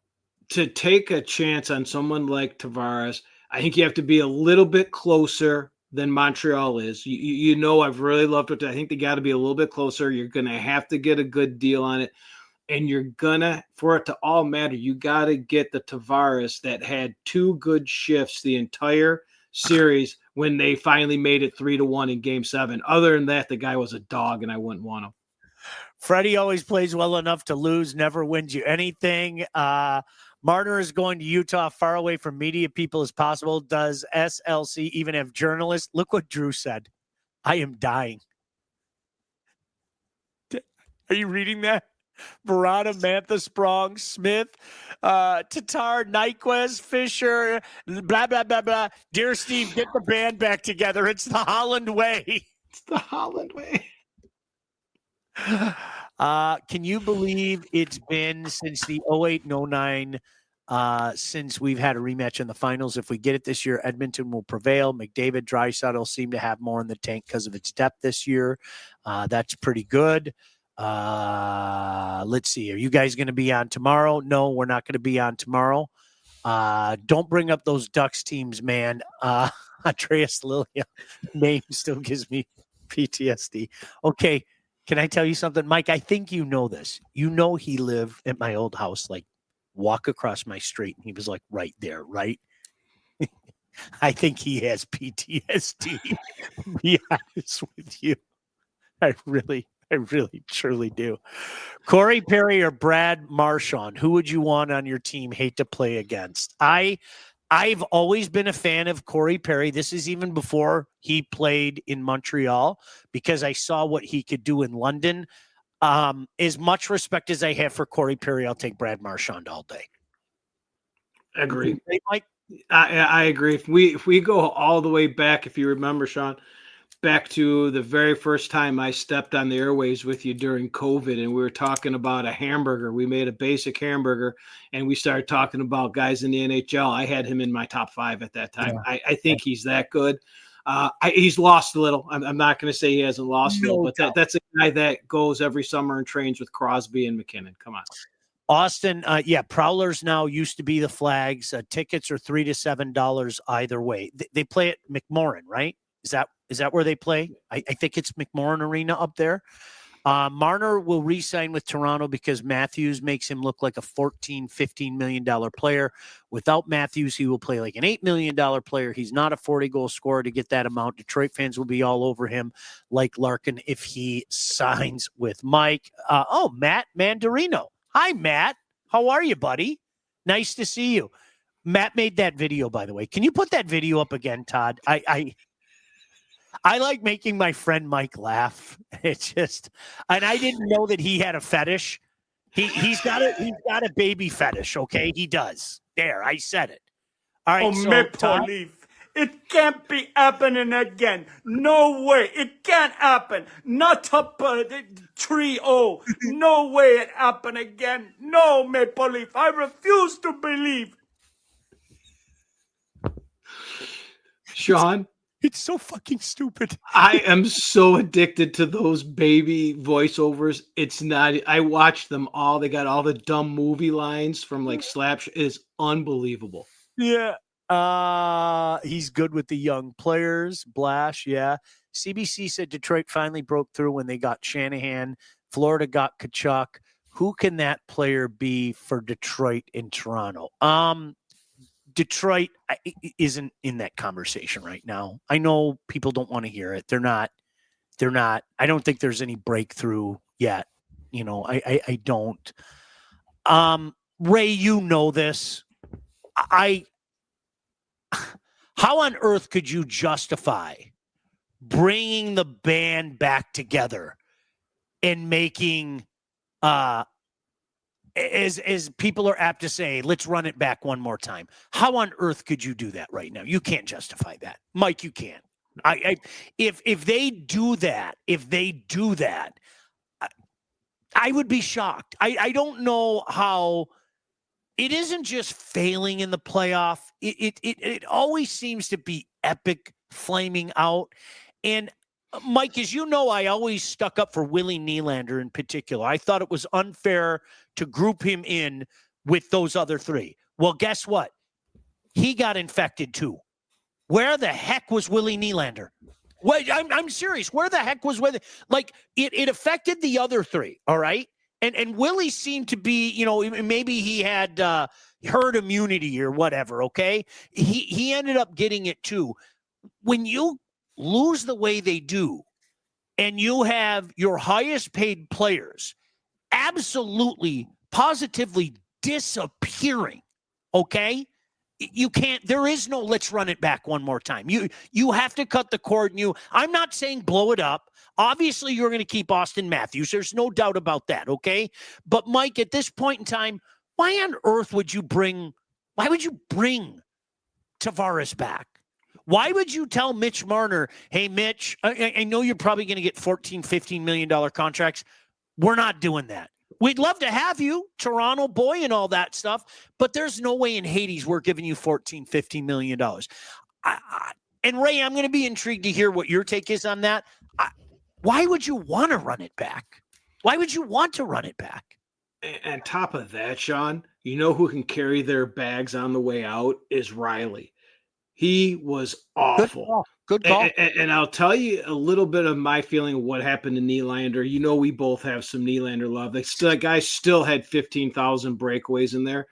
to take a chance on someone like Tavares, I think you have to be a little bit closer than Montreal is. I've really loved it. I think they got to be a little bit closer. You're going to have to get a good deal on it. And you're gonna, for it to all matter, you got to get the Tavares that had 2 good shifts the entire series when they finally made it 3-1 in Game 7. Other than that, the guy was a dog, and I wouldn't want him. Freddie always plays well enough to lose, never wins you anything. Marner is going to Utah, far away from media people as possible. Does SLC even have journalists? Look what Drew said. I am dying. Are you reading that? Verona, Mantha, Sprong, Smith, Tatar, Nyquist, Fisher, blah, blah, blah, blah. Dear Steve, get the band back together. It's the Holland way. It's the Holland way. Can you believe it's been since the 08 and 09 since we've had a rematch in the finals? If we get it this year, Edmonton will prevail. McDavid, Draisaitl seem to have more in the tank because of its depth this year. That's pretty good. Let's see. Are you guys going to be on tomorrow? No, we're not going to be on tomorrow. Don't bring up those Ducks teams, man. Andreas Lilia name still gives me PTSD. Okay. Can I tell you something, Mike? I think you know this. You know he lived at my old house, like walk across my street, and he was like right there, right? I think he has PTSD. To be honest with you. I really truly do. Corey Perry or Brad Marchand, who would you want on your team? Hate to play against. I've always been a fan of Corey Perry. This is even before he played in Montreal, because I saw what he could do in London. As much respect as I have for Corey Perry, I'll take Brad Marchand all day. Agree. Mike? I agree. If we go all the way back, if you remember, Sean, back to the very first time I stepped on the airwaves with you during COVID, and we were talking about a hamburger. We made a basic hamburger, and we started talking about guys in the NHL. I had him in my top 5 at that time. Yeah. I think he's that good. He's lost a little. I'm not going to say he hasn't lost a little, but that's a guy that goes every summer and trains with Crosby and McKinnon. Come on. Austin, Prowlers now used to be the Flags. Tickets are $3 to $7 either way. They play at McMorran, right? Is that where they play? I think it's McMorran Arena up there. Marner will re-sign with Toronto because Matthews makes him look like a $14, $15 million player. Without Matthews, he will play like an $8 million player. He's not a 40-goal scorer to get that amount. Detroit fans will be all over him like Larkin if he signs with Mike. Matt Mandarino. Hi, Matt. How are you, buddy? Nice to see you. Matt made that video, by the way. Can you put that video up again, Todd? I like making my friend Mike laugh. It's just, and I didn't know that he had a fetish. He's got a baby fetish. Okay, he does. There, I said it. All right, Maple Leaf. It can't be happening again. No way. It can't happen. Not up 3-0. No way it happened again. No, Maple Leaf. I refuse to believe. Sean, it's so fucking stupid. I am so addicted to those baby voiceovers. It's not. I watched them all. They got all the dumb movie lines from like Slap. Is unbelievable. Yeah. He's good with the young players. Blash, yeah. CBC said Detroit finally broke through when they got Shanahan. Florida got Kachuk. Who can that player be for Detroit and Toronto? Detroit isn't in that conversation right now. I know people don't want to hear it. They're not. I don't think there's any breakthrough yet. You know, I don't. Ray, you know this. How on earth could you justify bringing the band back together and making, as people are apt to say, let's run it back one more time? How on earth could you do that right now? You can't justify that, Mike. You can't. If they do that, I would be shocked. I don't know how. It isn't just failing in the playoff. It always seems to be epic flaming out. And Mike, as you know, I always stuck up for Willie Nylander in particular. I thought it was unfair to group him in with those other three. Well, guess what? He got infected too. Where the heck was Willie Nylander? Well, I'm serious. Where the heck was Willie? Like, it affected the other three, all right? And Willie seemed to be, you know, maybe he had herd immunity or whatever, okay? He ended up getting it too. When you lose the way they do and you have your highest paid players absolutely, positively disappearing, okay? You can't, there is no let's run it back one more time. You have to cut the cord. I'm not saying blow it up. Obviously, you're going to keep Austin Matthews. There's no doubt about that, okay? But, Mike, at this point in time, why on earth would you bring Tavares back? Why would you tell Mitch Marner, hey, Mitch, I know you're probably going to get $14, $15 million contracts. We're not doing that. We'd love to have you, Toronto boy, and all that stuff, but there's no way in Hades we're giving you $14, $15 million. And, Ray, I'm going to be intrigued to hear what your take is on that. Why would you want to run it back? Why would you want to run it back? And on top of that, Sean, you know who can carry their bags on the way out is Riley. He was awful. Good call. And I'll tell you a little bit of my feeling of what happened to Nylander. You know, we both have some Nylander love. That guy still had 15,000 breakaways in there.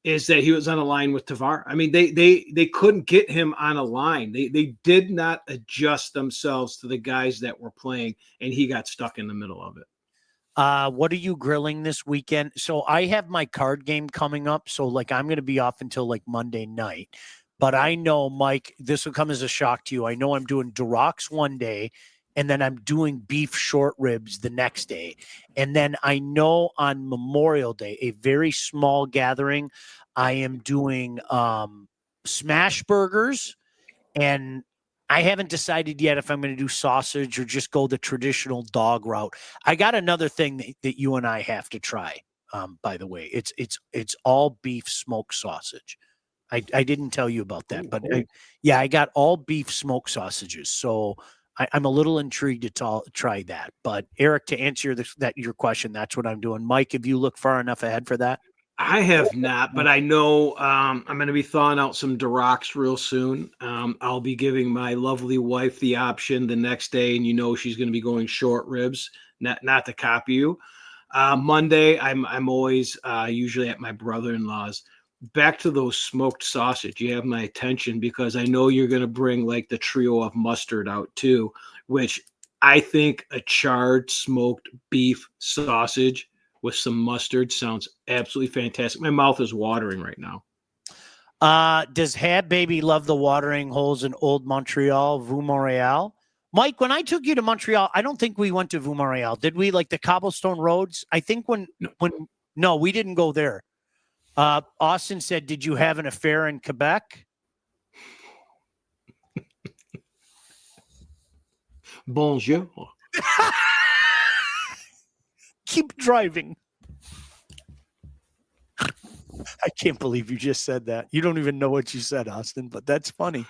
Is that he was on a line with Tavares. I mean, they couldn't get him on a line. They did not adjust themselves to the guys that were playing, and he got stuck in the middle of it. What are you grilling this weekend? So I have my card game coming up. So like I'm going to be off until like Monday night. But I know, Mike, this will come as a shock to you. I know I'm doing Durocs one day, and then I'm doing beef short ribs the next day. And then I know on Memorial Day, a very small gathering, I am doing smash burgers. And I haven't decided yet if I'm going to do sausage or just go the traditional dog route. I got another thing that you and I have to try, by the way. It's all beef smoked sausage. I didn't tell you about that, but I got all beef smoked sausages. So I'm a little intrigued to try that. But Eric, to answer your question, that's what I'm doing. Mike, have you looked far enough ahead for that? I have not, but I know I'm going to be thawing out some Durocs real soon. I'll be giving my lovely wife the option the next day, and she's going to be going short ribs, not to copy you. Monday, I'm always usually at my brother-in-law's. Back to those smoked sausage. You have my attention because I know you're going to bring like the trio of mustard out too, which I think a charred smoked beef sausage with some mustard sounds absolutely fantastic. My mouth is watering right now. Does Hab Baby love the watering holes in Old Montreal, Vous Montreal? Mike, when I took you to Montreal, I don't think we went to Vous Montreal. Did we? Like the cobblestone roads? I think no, we didn't go there. Austin said, did you have an affair in Quebec? Bonjour. Keep driving. I can't believe you just said that. You don't even know what you said, Austin, but that's funny.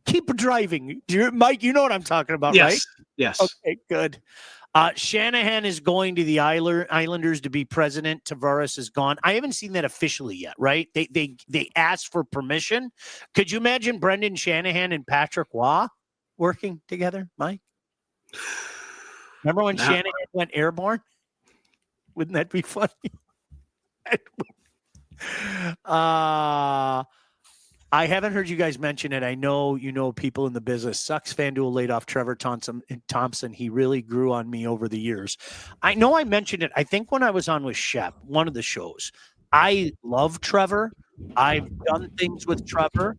Keep driving. Mike, you know what I'm talking about, yes. right? Yes. Okay, good. Shanahan is going to the Islanders to be president. Tavares is gone. I haven't seen that officially yet, right? They asked for permission. Could you imagine Brendan Shanahan and Patrick Waugh working together, Mike? Remember when Shanahan went airborne? Wouldn't that be funny? I haven't heard you guys mention it. I know people in the business. Sucks FanDuel laid off Trevor Thompson. He really grew on me over the years. I know I mentioned it. I think when I was on with Shep, one of the shows. I love Trevor. I've done things with Trevor.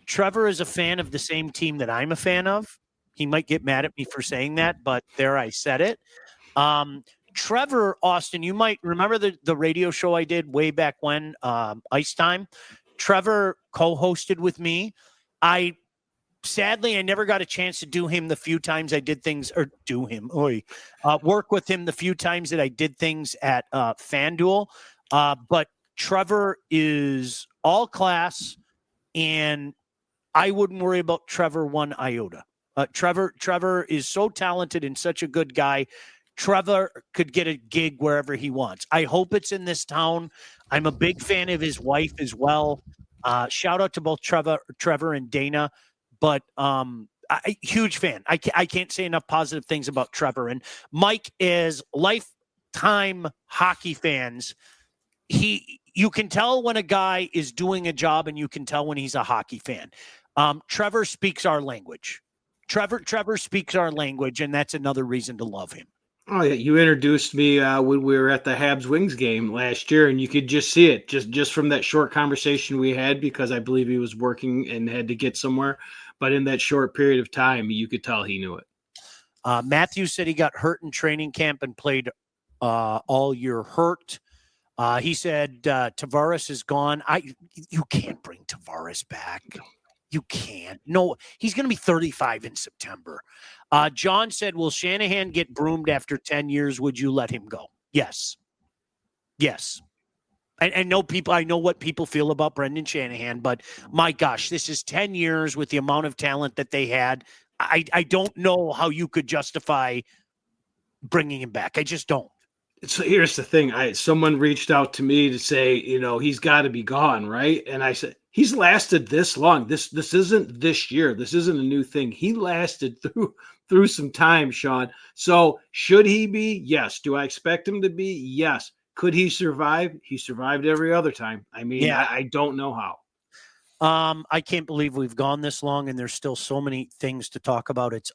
Trevor is a fan of the same team that I'm a fan of. He might get mad at me for saying that, but there I said it. Trevor, Austin, you might remember the radio show I did way back when, Ice Time. Trevor co-hosted with me. Sadly, I never got a chance to do him the few times I did things, or work with him the few times that I did things at FanDuel. But Trevor is all class, and I wouldn't worry about Trevor one iota. Trevor is so talented and such a good guy. Trevor could get a gig wherever he wants. I hope it's in this town. I'm a big fan of his wife as well. Shout out to both Trevor and Dana, but huge fan. I can't say enough positive things about Trevor. And Mike is lifetime hockey fans. You can tell when a guy is doing a job, and you can tell when he's a hockey fan. Trevor speaks our language. Trevor speaks our language, and that's another reason to love him. Oh yeah, you introduced me when we were at the Habs Wings game last year, and you could just see it just from that short conversation we had, because I believe he was working and had to get somewhere. But in that short period of time, you could tell he knew it. Matthew said he got hurt in training camp and played all year hurt. He said Tavares is gone. You can't bring Tavares back. You can't. No, he's going to be 35 in September. John said, will Shanahan get broomed after 10 years? Would you let him go? Yes. Yes. I know what people feel about Brendan Shanahan, but my gosh, this is 10 years with the amount of talent that they had. I don't know how you could justify bringing him back. I just don't. So here's the thing. Someone reached out to me to say, he's got to be gone, right? And I said, he's lasted this long. This isn't this year. This isn't a new thing. He lasted through some time, Sean. So should he be? Yes. Do I expect him to be? Yes. Could he survive? He survived every other time. I mean, yeah. I don't know how. I can't believe we've gone this long, and there's still so many things to talk about. It's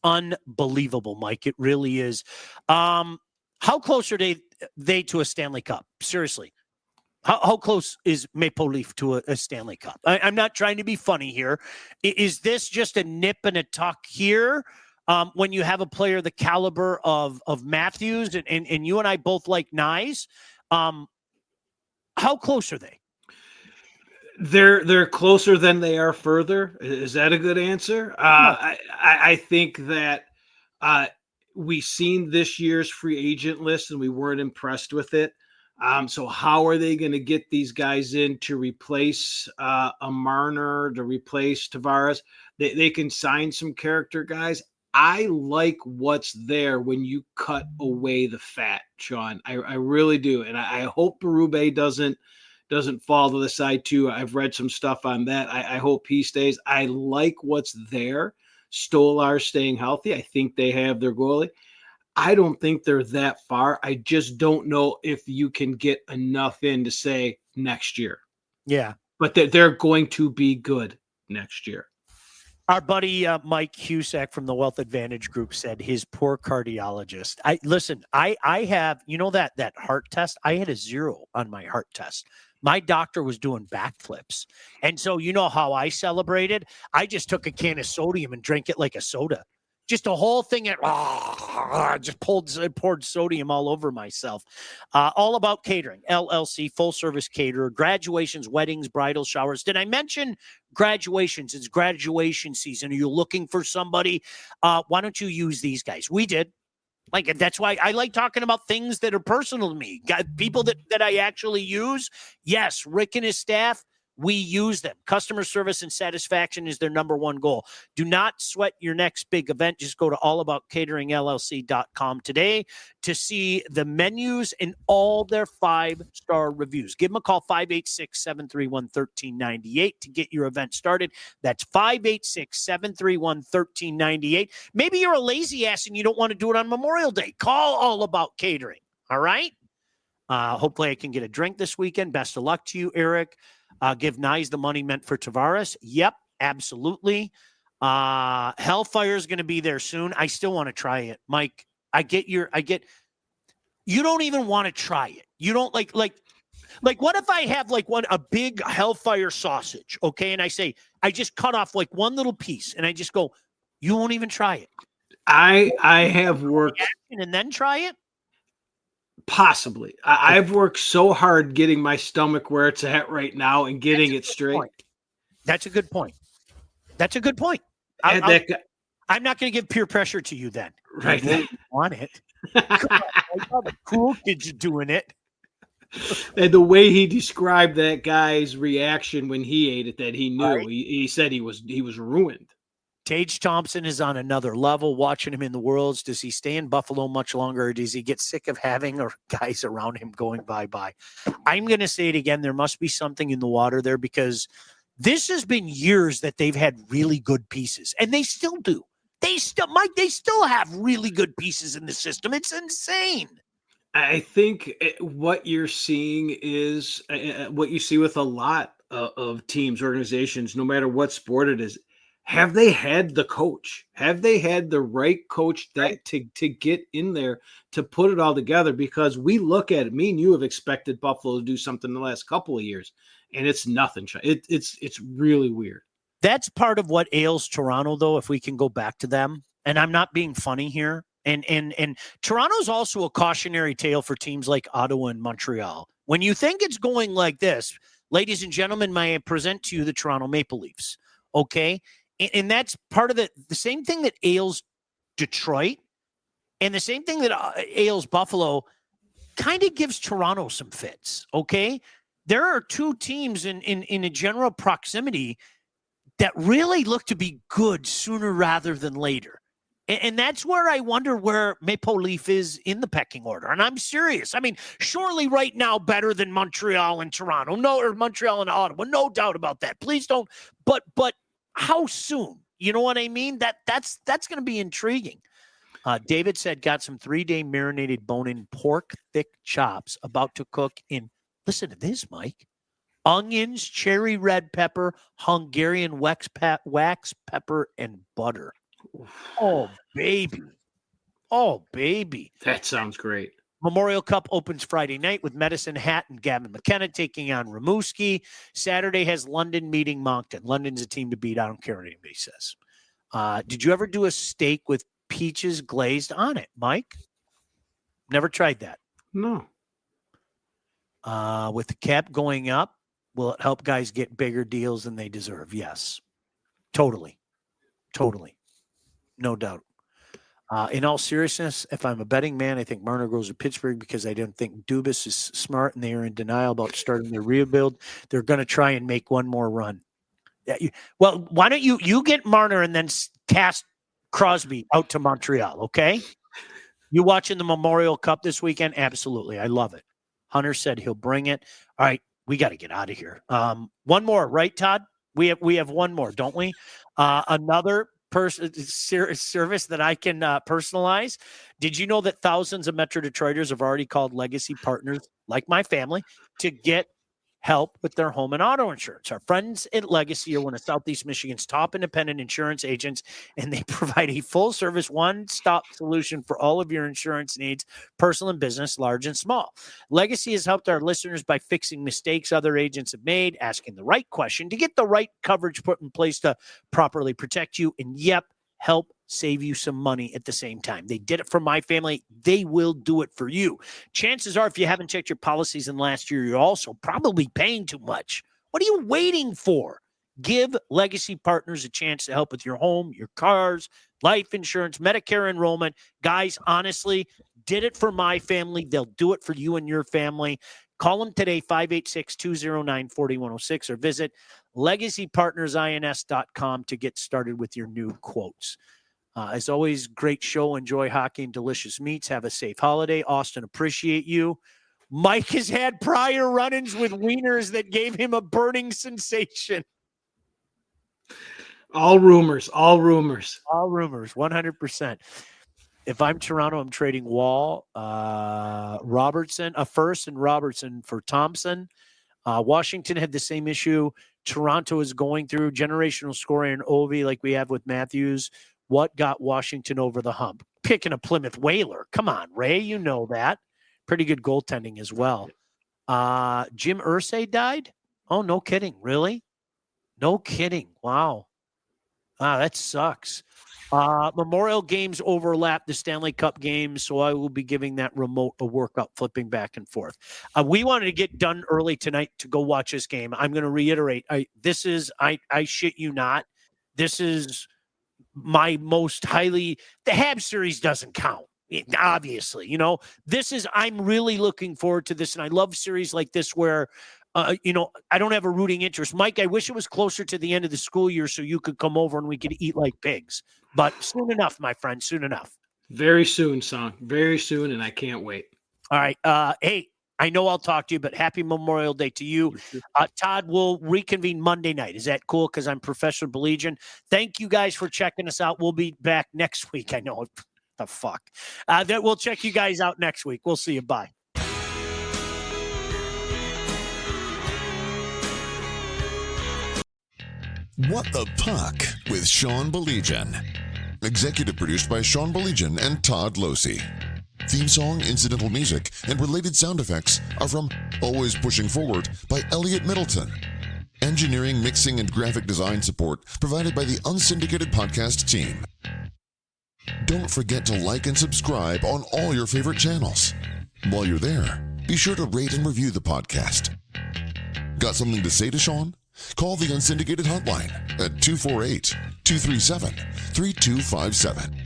unbelievable, Mike. It really is. How close are they to a Stanley Cup? Seriously. How close is Maple Leaf to a Stanley Cup? I'm not trying to be funny here. Is this just a nip and a tuck here when you have a player the caliber of Matthews and you and I both like Nyes? How close are they? They're closer than they are further. Is that a good answer? I think that we've seen this year's free agent list and we weren't impressed with it. So how are they going to get these guys in to replace a Marner, to replace Tavares? They can sign some character guys. I like what's there when you cut away the fat, Sean. I really do. And I hope Berube doesn't fall to the side too. I've read some stuff on that. I hope he stays. I like what's there. Stolar staying healthy. I think they have their goalie. I don't think they're that far. I just don't know if you can get enough in to say next year. Yeah. But they're going to be good next year. Our buddy Mike Cusack from the Wealth Advantage Group said his poor cardiologist. I have, that heart test. I had a 0 on my heart test. My doctor was doing backflips. And so you know how I celebrated? I just took a can of sodium and drank it like a soda. Just a whole thing just poured sodium all over myself. All About Catering, LLC, full service caterer, graduations, weddings, bridal showers. Did I mention graduations? It's graduation season. Are you looking for somebody? Why don't you use these guys? We did. That's why I like talking about things that are personal to me. People that I actually use. Yes, Rick and his staff. We use them. Customer service and satisfaction is their number one goal. Do not sweat your next big event. Just go to allaboutcateringllc.com today to see the menus and all their 5-star reviews. Give them a call, 586-731-1398 to get your event started. That's 586-731-1398. Maybe you're a lazy ass and you don't want to do it on Memorial Day. Call All About Catering. All right? Hopefully I can get a drink this weekend. Best of luck to you, Eric. Give Nyes the money meant for Tavares. Yep, absolutely. Hellfire is going to be there soon. I still want to try it, Mike. You don't even want to try it. You don't like, what if I have a big Hellfire sausage? Okay. And I say, I just cut off one little piece and I just go, you won't even try it. I have worked and then try it. Possibly. I've worked so hard getting my stomach where it's at right now and getting it straight. That's a good point. I'm not going to give peer pressure to you then. Right. You want it. The cool kids are doing it. And the way he described that guy's reaction when he ate it, that he knew. Right. He said he was ruined. Tage Thompson is on another level. Watching him in the Worlds, does he stay in Buffalo much longer, or does he get sick of having guys around him going bye-bye? I'm going to say it again. There must be something in the water there, because this has been years that they've had really good pieces, and they still do. They still have really good pieces in the system. It's insane. I think what you're seeing is what you see with a lot of teams, organizations, no matter what sport it is. Have they had the coach? Have they had the right coach to get in there to put it all together? Because we look at it, me and you have expected Buffalo to do something the last couple of years, and it's nothing. It's really weird. That's part of what ails Toronto, though, if we can go back to them. And I'm not being funny here. And Toronto's also a cautionary tale for teams like Ottawa and Montreal. When you think it's going like this, ladies and gentlemen, may I present to you the Toronto Maple Leafs, okay? And that's part of the same thing that ails Detroit and the same thing that ails Buffalo kind of gives Toronto some fits, okay? There are two teams in a general proximity that really look to be good sooner rather than later. And that's where I wonder where Maple Leaf is in the pecking order. And I'm serious. I mean, surely right now better than Montreal and Toronto. No, or Montreal and Ottawa. No doubt about that. Please don't. But how soon? You know what I mean? That's going to be intriguing. David said, got some 3-day marinated bone-in pork thick chops about to cook in, listen to this, Mike, onions, cherry red pepper, Hungarian wax pepper, and butter. Oh, baby. That sounds great. Memorial Cup opens Friday night with Medicine Hat and Gavin McKenna taking on Rimouski. Saturday has London meeting Moncton. London's a team to beat. I don't care what anybody says. Did you ever do a steak with peaches glazed on it, Mike? Never tried that. No. With the cap going up, will it help guys get bigger deals than they deserve? Yes. Totally. No doubt. In all seriousness, if I'm a betting man, I think Marner goes to Pittsburgh because I don't think Dubas is smart and they are in denial about starting their rebuild. They're going to try and make one more run. Yeah, well, why don't you get Marner and then cast Crosby out to Montreal, okay? You watching the Memorial Cup this weekend? Absolutely. I love it. Hunter said he'll bring it. All right, we got to get out of here. One more, right, Todd? We have one more, don't we? Another service that I can personalize. Did you know that thousands of Metro Detroiters have already called legacy partners like my family to get help with their home and auto insurance? Our friends at Legacy are one of Southeast Michigan's top independent insurance agents, and they provide a full-service, one-stop solution for all of your insurance needs, personal and business, large and small. Legacy has helped our listeners by fixing mistakes other agents have made, asking the right question to get the right coverage put in place to properly protect you, and help save you some money at the same time. They did it for my family. They will do it for you. Chances are, if you haven't checked your policies in last year, you're also probably paying too much. What are you waiting for? Give Legacy Partners a chance to help with your home, your cars, life insurance, Medicare enrollment. Guys, honestly, did it for my family. They'll do it for you and your family. Call them today, 586-209-4106, or visit legacypartnersins.com to get started with your new quotes. As always, great show. Enjoy hockey and delicious meats. Have a safe holiday. Austin, appreciate you. Mike has had prior run-ins with wieners that gave him a burning sensation. All rumors, 100%. If I'm Toronto, I'm trading Wall, Robertson, a first and Robertson for Thompson. Washington had the same issue. Toronto is going through generational scoring and Ovi like we have with Matthews. What got Washington over the hump? Picking a Plymouth Whaler. Come on, Ray, you know that. Pretty good goaltending as well. Jim Irsay died? Oh, no kidding. Really? No kidding. Wow. That sucks. Memorial games overlap the Stanley Cup games, so I will be giving that remote a workout, flipping back and forth. We wanted to get done early tonight to go watch this game. I'm going to reiterate. I shit you not. This is my most highly. The Habs series doesn't count, obviously. I'm really looking forward to this, and I love series like this where. I don't have a rooting interest. Mike, I wish it was closer to the end of the school year so you could come over and we could eat like pigs. But soon enough, my friend, soon enough. Very soon, son. Very soon, and I can't wait. All right. Hey, I know I'll talk to you, but happy Memorial Day to you. Todd, we'll reconvene Monday night. Is that cool? Because I'm Professor Baligian. Thank you guys for checking us out. We'll be back next week. I know. The fuck. We'll check you guys out next week. We'll see you. Bye. What the Puck with Sean Baligian. Executive produced by Sean Baligian and Todd Losey. Theme song, incidental music, and related sound effects are from Always Pushing Forward by Elliot Middleton. Engineering, mixing, and graphic design support provided by the Unsyndicated Podcast team. Don't forget to like and subscribe on all your favorite channels. While you're there, be sure to rate and review the podcast. Got something to say to Sean? Call the Unsyndicated hotline at 248-237-3257.